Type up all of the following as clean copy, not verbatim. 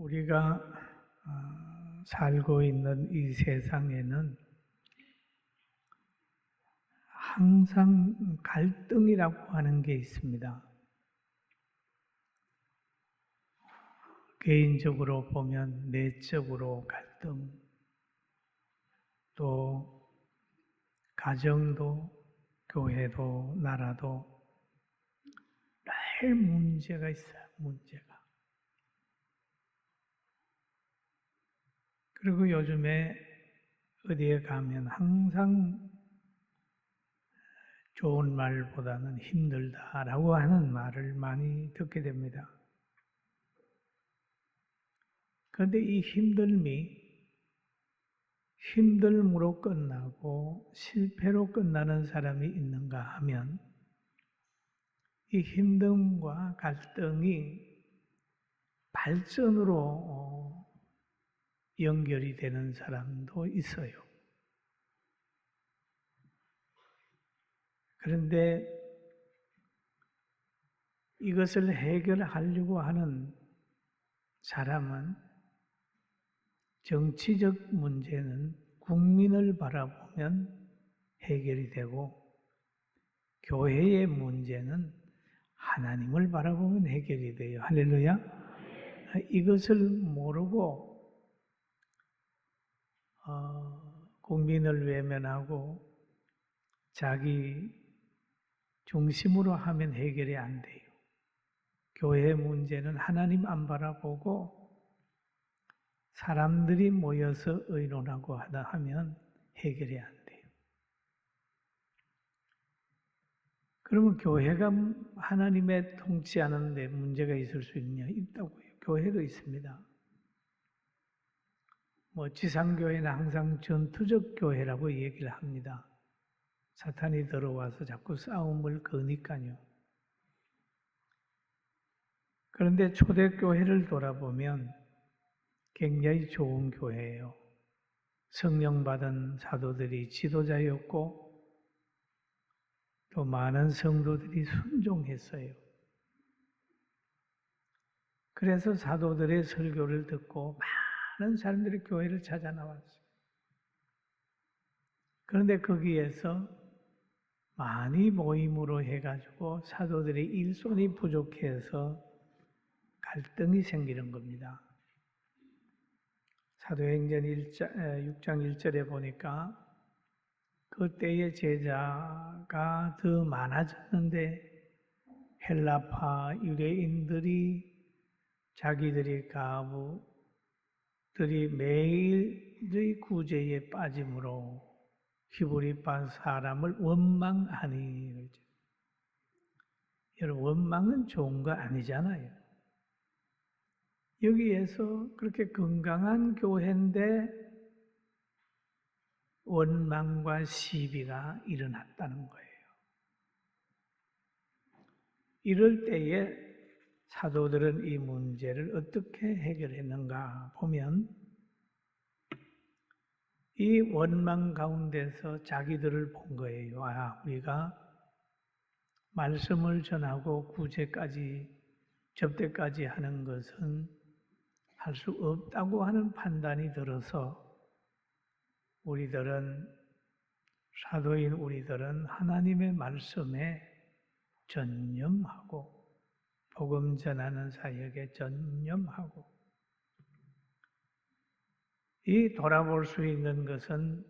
우리가 살고 있는 이 세상에는 항상 갈등이라고 하는 게 있습니다. 개인적으로 보면 내적으로 갈등, 또 가정도, 교회도, 나라도 늘 문제가 있어요, 문제가. 그리고 요즘에 어디에 가면 항상 좋은 말보다는 힘들다라고 하는 말을 많이 듣게 됩니다. 그런데 이 힘듦으로 끝나고 실패로 끝나는 사람이 있는가 하면 이 힘듦과 갈등이 발전으로 연결이 되는 사람도 있어요. 그런데 이것을 해결하려고 하는 사람은 정치적 문제는 국민을 바라보면 해결이 되고 교회의 문제는 하나님을 바라보면 해결이 돼요. 할렐루야. 이것을 모르고 국민을 외면하고 자기 중심으로 하면 해결이 안 돼요. 교회의 문제는 하나님 안 바라보고 사람들이 모여서 의논하고 하다 하면 해결이 안 돼요. 그러면 교회가 하나님의 통치하는데 문제가 있을 수 있냐? 있다고요. 교회도 있습니다. 지상교회는 항상 전투적 교회라고 얘기를 합니다. 사탄이 들어와서 자꾸 싸움을 거니까요. 그런데 초대교회를 돌아보면 굉장히 좋은 교회예요. 성령 받은 사도들이 지도자였고 또 많은 성도들이 순종했어요. 그래서 사도들의 설교를 듣고 많은 사람들이 교회를 찾아 나왔어요. 그런데 거기에서 많이 모임으로 해가지고 사도들의 일손이 부족해서 갈등이 생기는 겁니다. 사도행전 6장 1절에 보니까 그때의 제자가 더 많아졌는데 헬라파 유대인들이 자기들의 가부들이 매일의 구제에 빠짐으로 히브리파 사람을 원망하니. 여러분, 원망은 좋은 거 아니잖아요. 여기에서 그렇게 건강한 교회인데 원망과 시비가 일어났다는 거예요. 이럴 때에 사도들은 이 문제를 어떻게 해결했는가 보면 이 원망 가운데서 자기들을 본 거예요. 우리가 말씀을 전하고 구제까지 접대까지 하는 것은 할 수 없다고 하는 판단이 들어서 사도인 우리들은 하나님의 말씀에 전념하고 복음 전하는 사역에 전념하고 이 돌아볼 수 있는 것은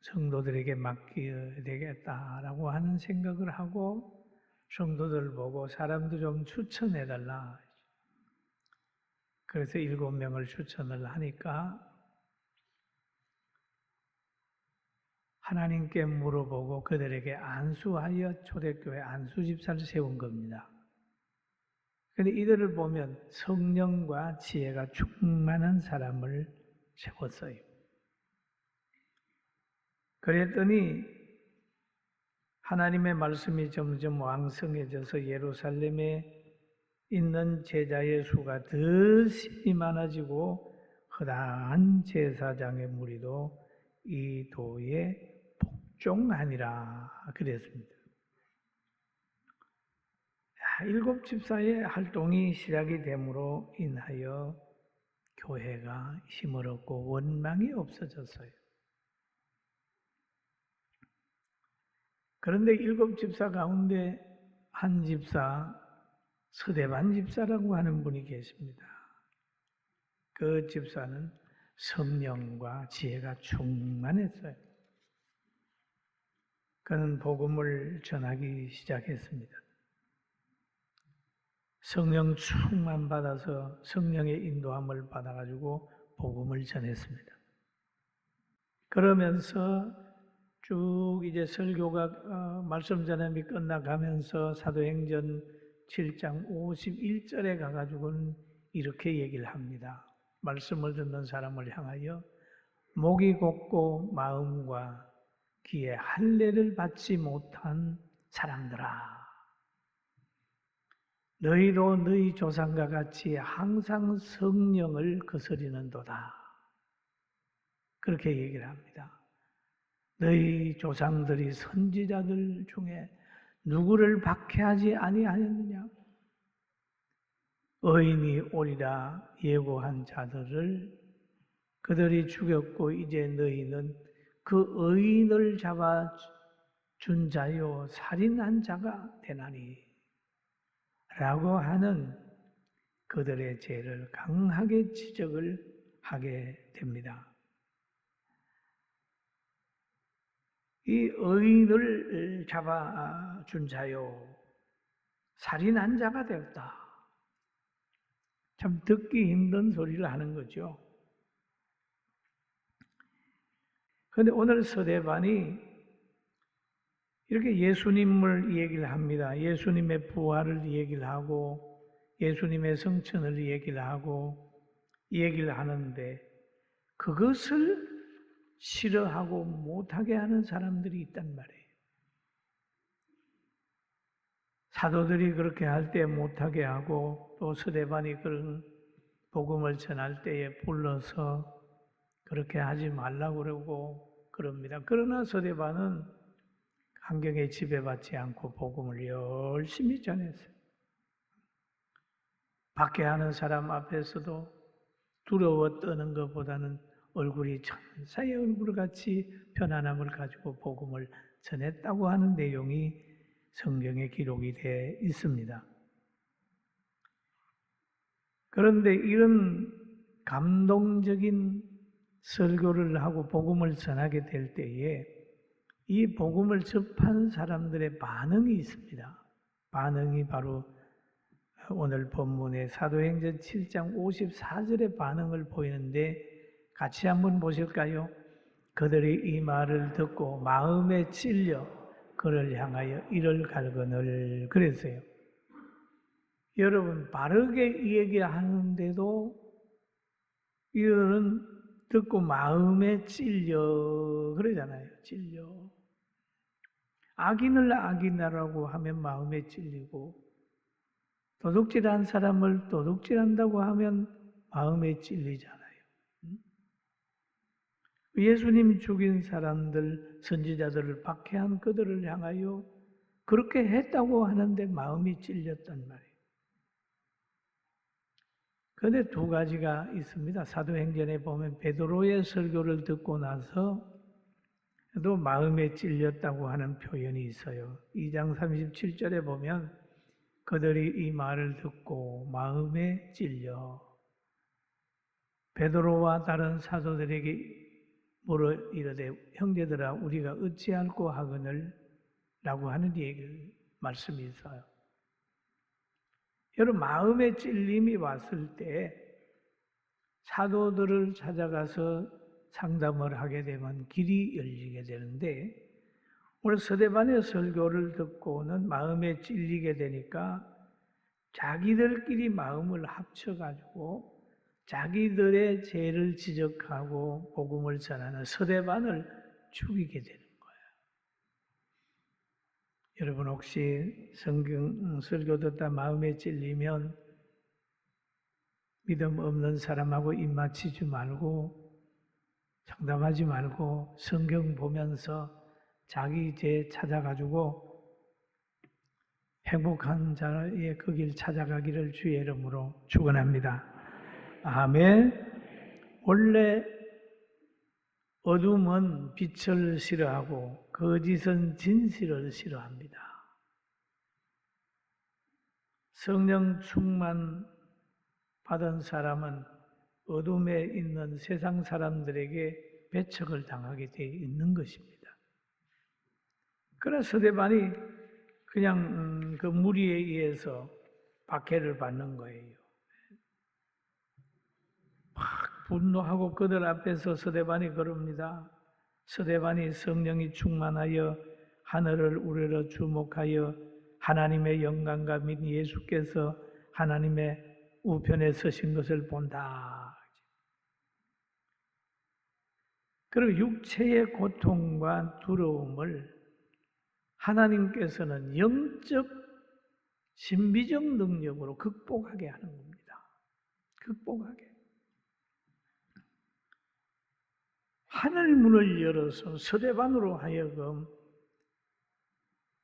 성도들에게 맡겨야 되겠다라고 하는 생각을 하고 성도들 보고 사람도 좀 추천해달라. 그래서 7명을 추천을 하니까 하나님께 물어보고 그들에게 안수하여 초대교회 안수집사를 세운 겁니다. 그런데 이들을 보면 성령과 지혜가 충만한 사람을 세웠어요. 그랬더니 하나님의 말씀이 점점 왕성해져서 예루살렘에 있는 제자의 수가 더 심히 많아지고 허다한 제사장의 무리도 이 도에 복종하니라 그랬습니다. 7 집사의 활동이 시작이 됨으로 인하여 교회가 힘을 얻고 원망이 없어졌어요. 그런데 7 집사 가운데 한 집사, 서대반 집사라고 하는 분이 계십니다. 그 집사는 성령과 지혜가 충만했어요. 그는 복음을 전하기 시작했습니다. 성령 충만 받아서 성령의 인도함을 받아가지고 복음을 전했습니다. 그러면서 쭉 이제 설교가 말씀 전함이 끝나가면서 사도행전 7장 51절에 가가지고는 이렇게 얘기를 합니다. 말씀을 듣는 사람을 향하여 목이 곧고 마음과 귀에 할례를 받지 못한 사람들아, 너희도 너희 조상과 같이 항상 성령을 거스리는도다. 그렇게 얘기를 합니다. 너희 조상들이 선지자들 중에 누구를 박해하지 아니하였느냐? 의인이 오리라 예고한 자들을 그들이 죽였고 이제 너희는 그 의인을 잡아 준 자요 살인한 자가 되나니 라고 하는 그들의 죄를 강하게 지적을 하게 됩니다. 이 의인을 잡아 준 자요 살인한 자가 되었다. 참 듣기 힘든 소리를 하는 거죠. 그런데 오늘 서대반이 이렇게 예수님을 얘기를 합니다. 예수님의 부활을 얘기를 하고 예수님의 성천을 얘기를 하고 얘기를 하는데 그것을 싫어하고 못하게 하는 사람들이 있단 말이에요. 사도들이 그렇게 할 때 못하게 하고 또 서대반이 그런 복음을 전할 때에 불러서 그렇게 하지 말라고 그러고 그럽니다. 그러나 서대반은 환경에 지배받지 않고 복음을 열심히 전했어요. 박해하는 사람 앞에서도 두려워 떠는 것보다는 얼굴이 천사의 얼굴같이 편안함을 가지고 복음을 전했다고 하는 내용이 성경에 기록이 되어 있습니다. 그런데 이런 감동적인 설교를 하고 복음을 전하게 될 때에 이 복음을 접한 사람들의 반응이 있습니다. 반응이 바로 오늘 본문의 사도행전 7장 54절의 반응을 보이는데 같이 한번 보실까요? 그들이 이 말을 듣고 마음에 찔려 그를 향하여 이를 갈거늘 그랬어요. 여러분 바르게 얘기하는데도 이들은 듣고 마음에 찔려 그러잖아요. 찔려. 악인을 악인이라고 하면 마음에 찔리고 도둑질한 사람을 도둑질한다고 하면 마음에 찔리잖아요. 예수님 죽인 사람들, 선지자들을 박해한 그들을 향하여 그렇게 했다고 하는데 마음이 찔렸단 말이에요. 그런데 2가지가 있습니다. 사도행전에 보면 베드로의 설교를 듣고 나서 또 마음에 찔렸다고 하는 표현이 있어요. 2장 37절에 보면 그들이 이 말을 듣고 마음에 찔려 베드로와 다른 사도들에게 물어 이르되 형제들아 우리가 어찌할꼬 하거늘 라고 하는 말씀이 있어요. 여러분 마음에 찔림이 왔을 때 사도들을 찾아가서 상담을 하게 되면 길이 열리게 되는데 오늘 서대반의 설교를 듣고는 마음에 찔리게 되니까 자기들끼리 마음을 합쳐가지고 자기들의 죄를 지적하고 복음을 전하는 서대반을 죽이게 되는 거예요. 여러분 혹시 성경 설교 듣다 마음에 찔리면 믿음 없는 사람하고 입맞추지 말고 상담하지 말고 성경 보면서 자기 죄 찾아가지고 행복한 자의 그 길 찾아가기를 주의 이름으로 축원합니다. 아멘. 원래 어둠은 빛을 싫어하고 거짓은 진실을 싫어합니다. 성령 충만 받은 사람은 어둠에 있는 세상 사람들에게 배척을 당하게 되어 있는 것입니다. 그러나 스데반이 그냥 그 무리에 의해서 박해를 받는 거예요. 막 분노하고 그들 앞에서 스데반이 그럽니다. 스데반이 성령이 충만하여 하늘을 우러러 주목하여 하나님의 영광과 및 예수께서 하나님의 우편에 서신 것을 본다. 그리고 육체의 고통과 두려움을 하나님께서는 영적, 신비적 능력으로 극복하게 하는 겁니다. 극복하게. 하늘문을 열어서 스데반으로 하여금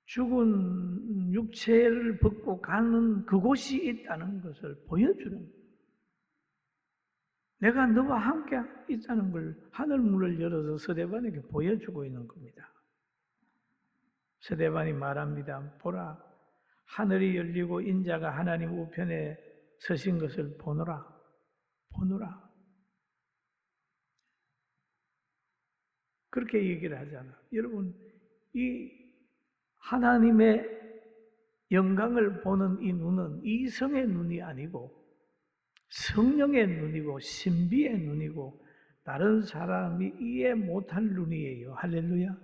죽은 육체를 벗고 가는 그곳이 있다는 것을 보여주는 거예요. 내가 너와 함께 있다는 걸 하늘문을 열어서 스데반에게 보여주고 있는 겁니다. 스데반이 말합니다. 보라, 하늘이 열리고 인자가 하나님 우편에 서신 것을 보노라. 보노라. 그렇게 얘기를 하잖아. 여러분, 이 하나님의 영광을 보는 이 눈은 이성의 눈이 아니고 성령의 눈이고 신비의 눈이고 다른 사람이 이해 못할 눈이에요. 할렐루야.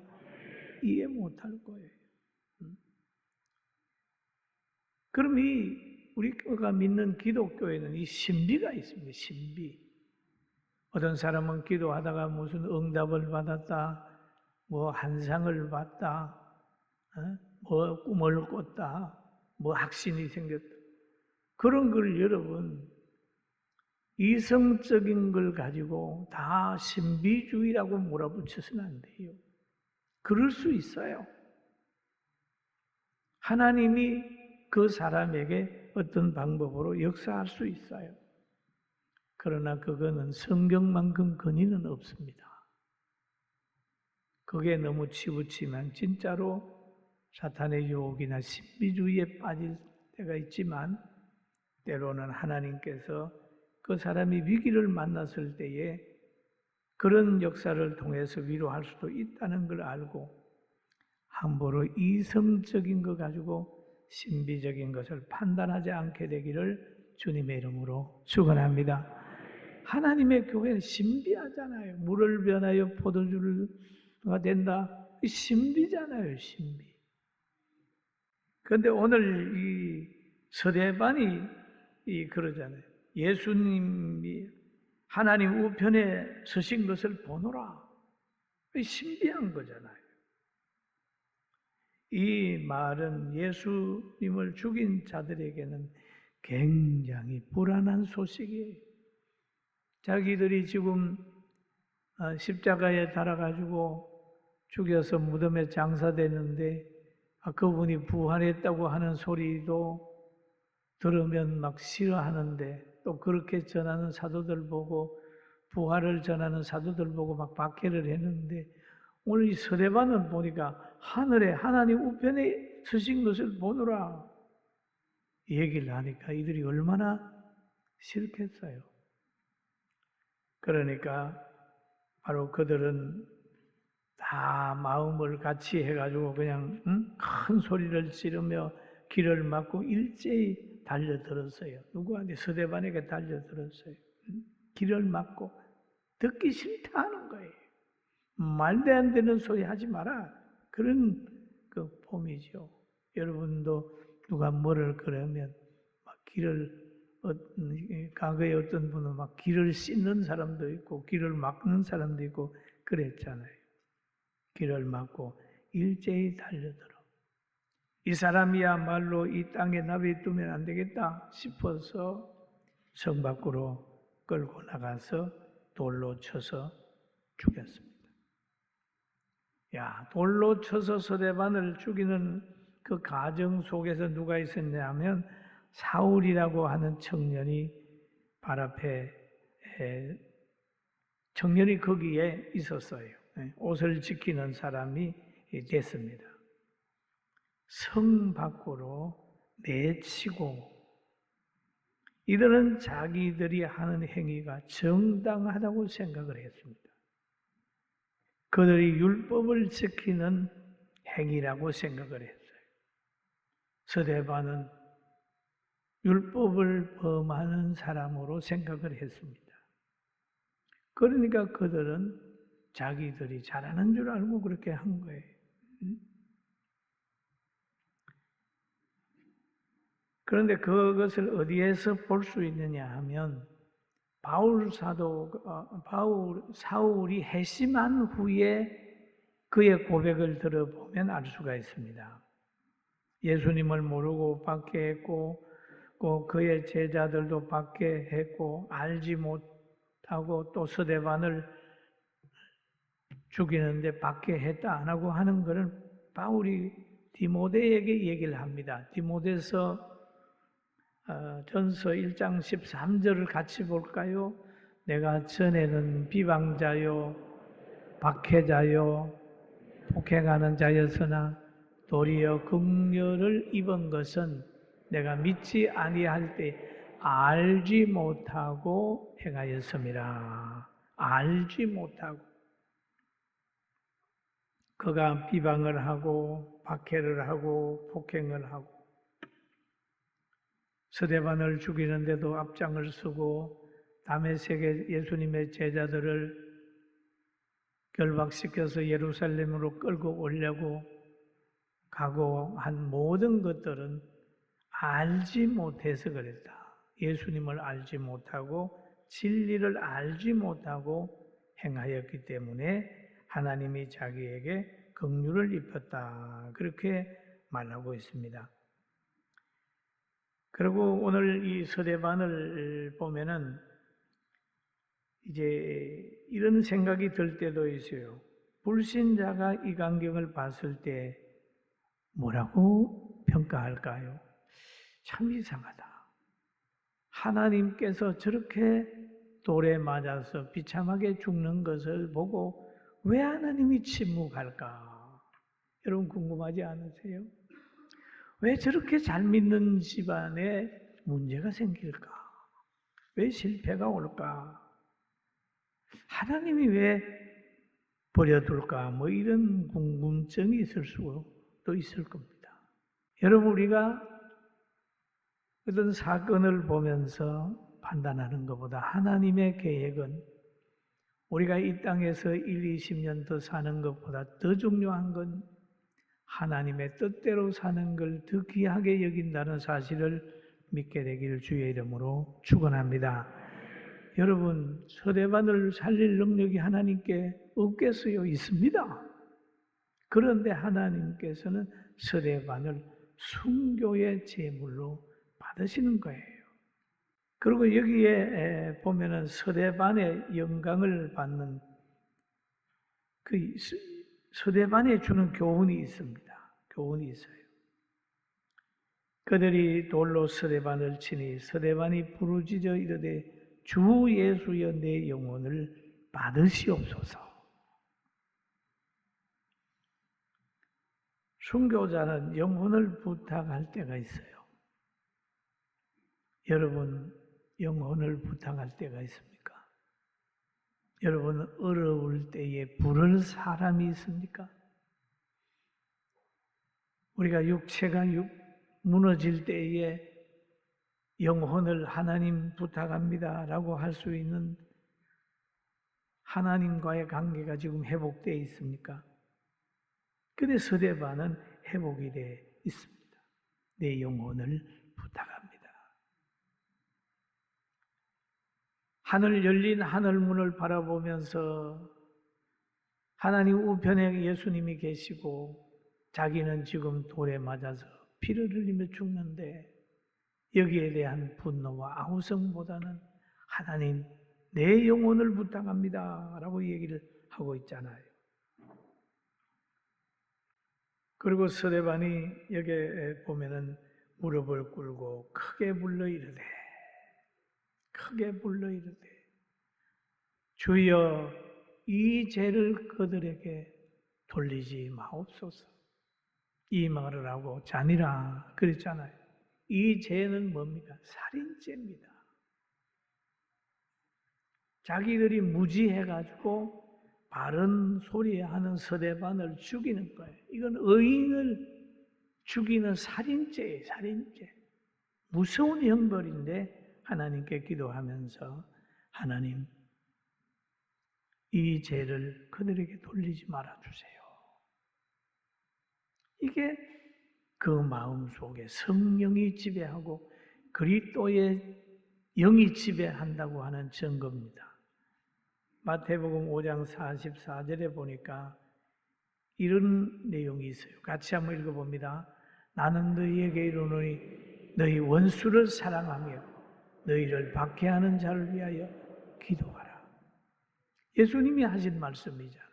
이해 못할 거예요. 그럼 우리가 믿는 기독교에는 이 신비가 있습니다. 신비. 어떤 사람은 기도하다가 무슨 응답을 받았다, 뭐 한상을 봤다, 뭐 꿈을 꿨다, 뭐 확신이 생겼다. 그런 걸 여러분 이성적인 걸 가지고 다 신비주의라고 몰아붙여서는 안 돼요. 그럴 수 있어요. 하나님이 그 사람에게 어떤 방법으로 역사할 수 있어요. 그러나 그거는 성경만큼 근위는 없습니다. 그게 너무 치부치면 진짜로 사탄의 유혹이나 신비주의에 빠질 때가 있지만 때로는 하나님께서 그 사람이 위기를 만났을 때에 그런 역사를 통해서 위로할 수도 있다는 걸 알고 함부로 이성적인 것 가지고 신비적인 것을 판단하지 않게 되기를 주님의 이름으로 축원합니다. 하나님의 교회는 신비하잖아요. 물을 변하여 포도주가 된다. 신비잖아요, 신비. 그런데 오늘 이 스데반이 그러잖아요. 예수님이 하나님 우편에 서신 것을 보노라. 신비한 거잖아요. 이 말은 예수님을 죽인 자들에게는 굉장히 불안한 소식이에요. 자기들이 지금 십자가에 달아가지고 죽여서 무덤에 장사됐는데 그분이 부활했다고 하는 소리도 들으면 막 싫어하는데 또 그렇게 전하는 사도들 보고 부활을 전하는 사도들 보고 막 박해를 했는데 오늘 이 스데반을 보니까 하늘에 하나님 우편에 서신 것을 보노라 얘기를 하니까 이들이 얼마나 싫겠어요. 그러니까 바로 그들은 다 마음을 같이 해가지고 그냥 큰 소리를 지르며 길을 막고 일제히 달려들었어요. 누구한테? 스데반에게 달려들었어요. 길을 막고 듣기 싫다 하는 거예요. 말도 안 되는 소리 하지 마라. 그런 그 폼이죠. 여러분도 누가 뭐를 그러면 막 길을 과거에 어떤 분은 막 길을 씻는 사람도 있고 길을 막는 사람도 있고 그랬잖아요. 길을 막고 일제히 달려들어. 이 사람이야말로 이 땅에 내비두면 안 되겠다 싶어서 성 밖으로 끌고 나가서 돌로 쳐서 죽였습니다. 야, 돌로 쳐서 스데반을 죽이는 그 과정 속에서 누가 있었냐면 사울이라고 하는 청년이 발 앞에 청년이 거기에 있었어요. 옷을 지키는 사람이 됐습니다. 성 밖으로 내치고 이들은 자기들이 하는 행위가 정당하다고 생각을 했습니다. 그들이 율법을 지키는 행위라고 생각을 했어요. 스데반은 율법을 범하는 사람으로 생각을 했습니다. 그러니까 그들은 자기들이 잘하는 줄 알고 그렇게 한 거예요. 그런데 그것을 어디에서 볼 수 있느냐 하면 사울이 회심한 후에 그의 고백을 들어보면 알 수가 있습니다. 예수님을 모르고 박해했고 그의 제자들도 박해했고 알지 못하고 또 스데반을 죽이는데 박해했다 안 하고 하는 것은 바울이 디모데에게 얘기를 합니다. 디모데서 전서 1장 13절을 같이 볼까요? 내가 전에는 비방자요 박해자요 폭행하는 자였으나 도리어 긍휼을 입은 것은 내가 믿지 아니할 때 알지 못하고 행하였음이라. 알지 못하고 그가 비방을 하고 박해를 하고 폭행을 하고 스데반을 죽이는데도 앞장을 서고 다메섹에 예수님의 제자들을 결박시켜서 예루살렘으로 끌고 오려고 가고 한 모든 것들은 알지 못해서 그랬다. 예수님을 알지 못하고 진리를 알지 못하고 행하였기 때문에 하나님이 자기에게 긍휼을 입혔다. 그렇게 말하고 있습니다. 그리고 오늘 이 스데반을 보면은 이제 이런 생각이 들 때도 있어요. 불신자가 이 광경을 봤을 때 뭐라고 평가할까요? 참 이상하다. 하나님께서 저렇게 돌에 맞아서 비참하게 죽는 것을 보고 왜 하나님이 침묵할까? 여러분 궁금하지 않으세요? 왜 저렇게 잘 믿는 집안에 문제가 생길까? 왜 실패가 올까? 하나님이 왜 버려둘까? 뭐 이런 궁금증이 있을 수도 있을 겁니다. 여러분 우리가 어떤 사건을 보면서 판단하는 것보다 하나님의 계획은 우리가 이 땅에서 1, 20년 더 사는 것보다 더 중요한 건 하나님의 뜻대로 사는 걸 더 귀하게 여긴다는 사실을 믿게 되기를 주의 이름으로 축원합니다. 여러분 스데반을 살릴 능력이 하나님께 없겠어요? 있습니다. 그런데 하나님께서는 스데반을 순교의 제물로 받으시는 거예요. 그리고 여기에 보면은 스데반의 영광을 받는 그 스데반에 주는 교훈이 있습니다. 교훈이 있어요. 그들이 돌로 스데반을 치니 스데반이 부르짖어 이르되 주 예수여 내 영혼을 받으시옵소서. 순교자는 영혼을 부탁할 때가 있어요. 여러분 영혼을 부탁할 때가 있습니까? 여러분 어려울 때에 부를 사람이 있습니까? 우리가 육체가 무너질 때에 영혼을 하나님 부탁합니다 라고 할 수 있는 하나님과의 관계가 지금 회복되어 있습니까? 근데 스데반은 회복이 되어 있습니다. 내 영혼을 부탁합니다. 하늘 열린 하늘문을 바라보면서 하나님 우편에 예수님이 계시고 자기는 지금 돌에 맞아서 피를 흘리며 죽는데 여기에 대한 분노와 아우성보다는 하나님 내 영혼을 부탁합니다 라고 얘기를 하고 있잖아요. 그리고 스데반이 여기에 보면은 무릎을 꿇고 크게 불러 이르되 주여 이 죄를 그들에게 돌리지 마옵소서. 이 말을 하고 잔이라 그랬잖아요. 이 죄는 뭡니까? 살인죄입니다. 자기들이 무지해가지고 바른 소리하는 스데반을 죽이는 거예요. 이건 의인을 죽이는 살인죄예요. 살인죄. 무서운 형벌인데 하나님께 기도하면서 하나님 이 죄를 그들에게 돌리지 말아주세요. 이게 그 마음 속에 성령이 지배하고 그리스도의 영이 지배한다고 하는 증거입니다. 마태복음 5장 44절에 보니까 이런 내용이 있어요. 같이 한번 읽어봅니다. 나는 너희에게 이르노니 너희 원수를 사랑하며 너희를 박해하는 자를 위하여 기도하라. 예수님이 하신 말씀이잖아요.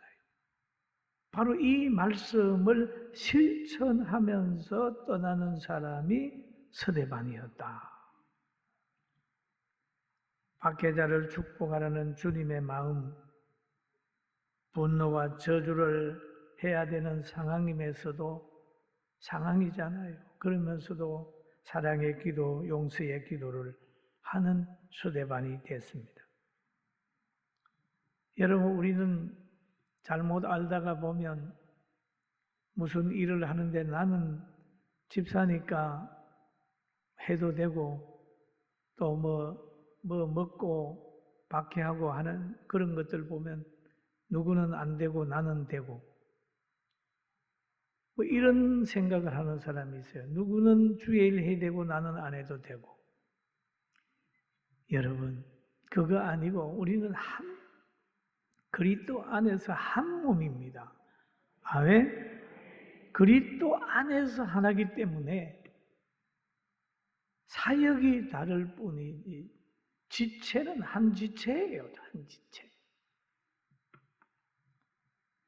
바로 이 말씀을 실천하면서 떠나는 사람이 스데반이었다. 박해자를 축복하라는 주님의 마음, 분노와 저주를 해야 되는 상황이잖아요. 그러면서도 사랑의 기도, 용서의 기도를 하는 스데반이 됐습니다. 여러분, 우리는 잘못 알다가 보면 무슨 일을 하는데 나는 집사니까 해도 되고 또 뭐 먹고 박해하고 하는 그런 것들 보면 누구는 안 되고 나는 되고 뭐 이런 생각을 하는 사람이 있어요. 누구는 주의 일 해야 되고 나는 안 해도 되고. 여러분, 그거 아니고 우리는 그리스도 안에서 한 몸입니다. 아멘? 그리스도 안에서 하나이기 때문에 사역이 다를 뿐이지 지체는 한 지체예요. 한 지체.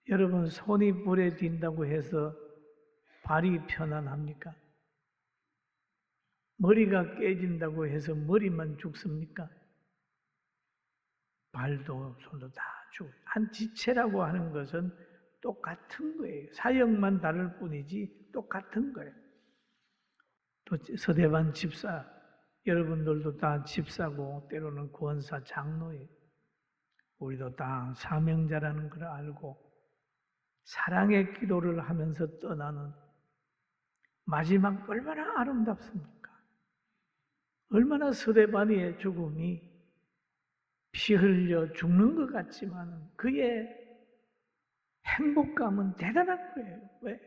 여러분, 손이 불에 띈다고 해서 발이 편안합니까? 머리가 깨진다고 해서 머리만 죽습니까? 발도 손도 다 죽어요. 한 지체라고 하는 것은 똑같은 거예요. 사역만 다를 뿐이지 똑같은 거예요. 또 서대반 집사, 여러분들도 다 집사고 때로는 권사, 장로예요. 우리도 다 사명자라는 걸 알고 사랑의 기도를 하면서 떠나는 마지막 얼마나 아름답습니까? 얼마나 스데반의 죽음이 피 흘려 죽는 것 같지만 그의 행복감은 대단한 거예요. 왜?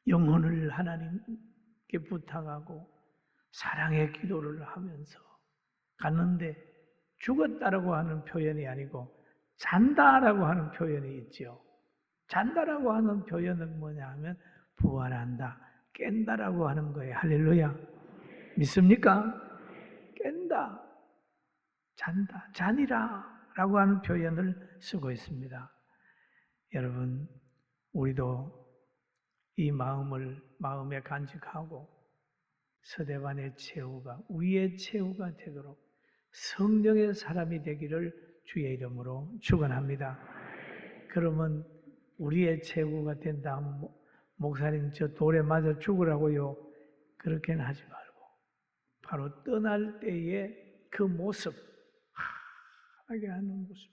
영혼을 하나님께 부탁하고 사랑의 기도를 하면서 갔는데 죽었다라고 하는 표현이 아니고 잔다라고 하는 표현이 있죠. 잔다라고 하는 표현은 뭐냐 하면 부활한다, 깬다라고 하는 거예요. 할렐루야. 믿습니까? 깬다, 잔다, 잔이라 라고 하는 표현을 쓰고 있습니다. 여러분, 우리도 이 마음을 마음에 간직하고 스데반의 최후가 우리의 최후가 되도록 성령의 사람이 되기를 주의 이름으로 축원합니다. 그러면 우리의 최후가 된 다음 목사님 저 돌에 맞아 죽으라고요? 그렇게는 하지 말고 바로 떠날 때의 그 모습, 하게 하는 모습.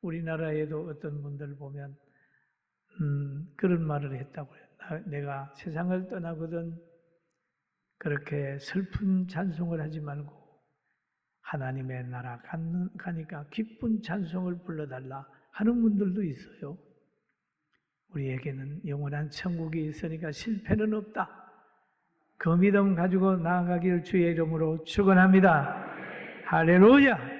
우리나라에도 어떤 분들 보면 그런 말을 했다고 해요. 내가 세상을 떠나거든 그렇게 슬픈 찬송을 하지 말고 하나님의 나라 가니까 기쁜 찬송을 불러달라 하는 분들도 있어요. 우리에게는 영원한 천국이 있으니까 실패는 없다. 그 믿음 가지고 나아가기를 주의 이름으로 축원합니다. 할렐루야.